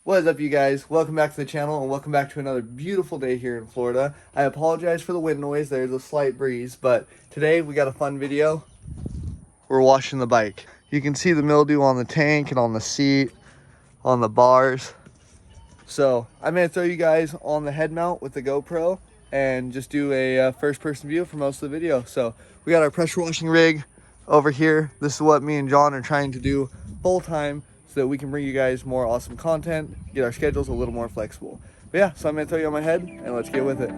What is up, you guys? Welcome back to the channel and welcome back to another beautiful day here in Florida. I apologize for the wind noise. There's a slight breeze, but today we got a fun video. We're washing the bike. You can see the mildew on the tank and on the seat, on the bars. So I'm going to throw you guys on the head mount with the GoPro and just do a first person view for most of the video. So we got our pressure washing rig over here. This is what me and John are trying to do full time, so that we can bring you guys more awesome content, get our schedules a little more flexible. But yeah, so I'm gonna throw you on my head and let's get with it.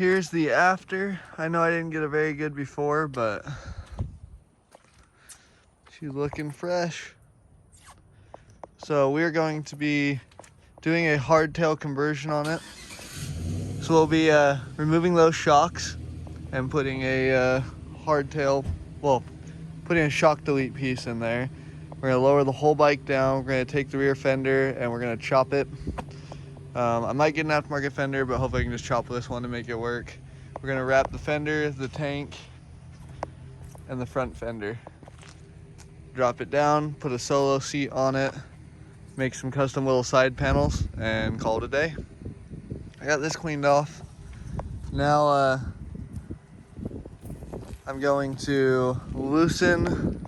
here's the after. I know I didn't get a very good before, but she's looking fresh. So we're going to be doing a hardtail conversion on it. So we'll be removing those shocks and putting a hardtail, well, putting a shock delete piece in there. We're gonna lower the whole bike down. We're gonna take the rear fender and we're gonna chop it. I might get an aftermarket fender, but hopefully I can just chop this one to make it work. We're gonna wrap the fender, the tank, and the front fender. Drop it down, put a solo seat on it, make some custom little side panels, and call it a day. I got this cleaned off. Now I'm going to loosen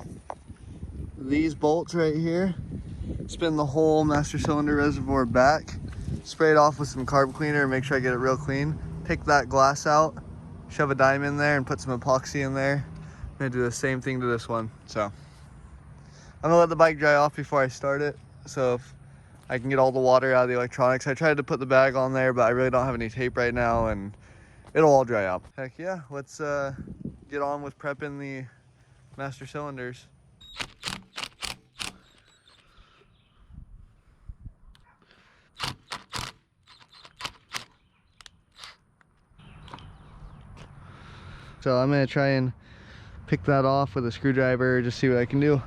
these bolts right here, spin the whole master cylinder reservoir back, spray it off with some carb cleaner and make sure I get it real clean. Take that glass out, shove a dime in there and put some epoxy in there. I'm gonna do the same thing to this one. So I'm gonna let the bike dry off before I start it, so if I can get all the water out of the electronics. I tried to put the bag on there, but I really don't have any tape right now and it'll all dry out. Heck yeah, let's get on with prepping the master cylinders. So I'm gonna try and pick that off with a screwdriver, just see what I can do.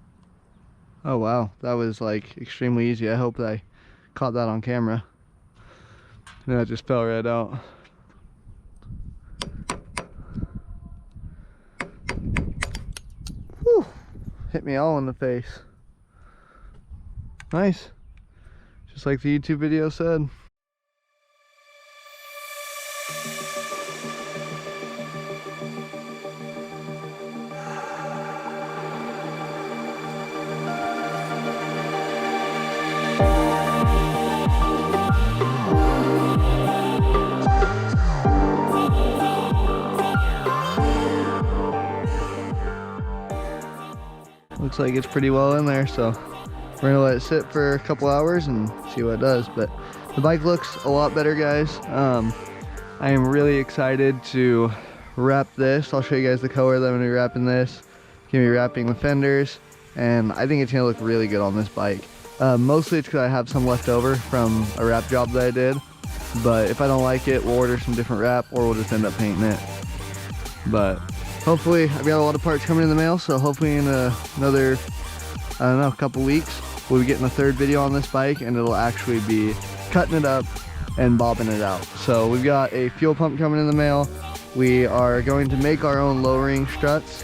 Oh wow, that was like extremely easy. I hope that I caught that on camera. And that just fell right out. Whew. Hit me all in the face. Nice. Just like the YouTube video said. Looks like it's pretty well in there, so we're gonna let it sit for a couple hours and see what it does. But the bike looks a lot better, guys. I am really excited to wrap this. I'll show you guys the color that I'm gonna be wrapping this. Gonna be wrapping the fenders, and I think it's gonna look really good on this bike. Mostly it's because I have some left over from a wrap job that I did, but if I don't like it, we'll order some different wrap or we'll just end up painting it. But hopefully, I've got a lot of parts coming in the mail, so hopefully in another, I don't know, couple weeks, we'll be getting a third video on this bike and it'll actually be cutting it up and bobbing it out. So we've got a fuel pump coming in the mail. We are going to make our own lowering struts.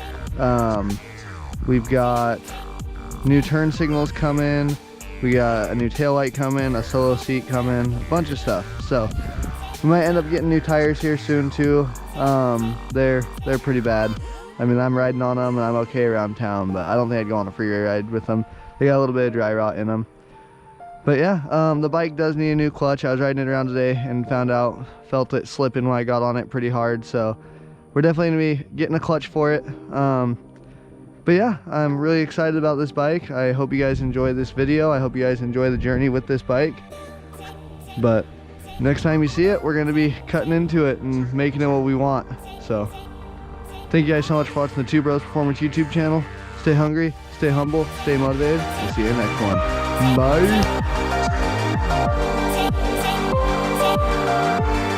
We've got new turn signals coming. We got a new taillight coming, a solo seat coming, a bunch of stuff. So we might end up getting new tires here soon too. They're pretty bad. I mean, I'm riding on them and I'm okay around town, but I don't think I'd go on a freeway ride with them. They got a little bit of dry rot in them. But yeah, the bike does need a new clutch. I was riding it around today and felt it slipping when I got on it pretty hard. So we're definitely gonna be getting a clutch for it. But yeah, I'm really excited about this bike. I hope you guys enjoy this video. I hope you guys enjoy the journey with this bike. But next time you see it, we're gonna be cutting into it and making it what we want. So thank you guys so much for watching the Two Bros Performance YouTube channel. Stay hungry, stay humble, stay motivated. We'll see you in the next one. Bye.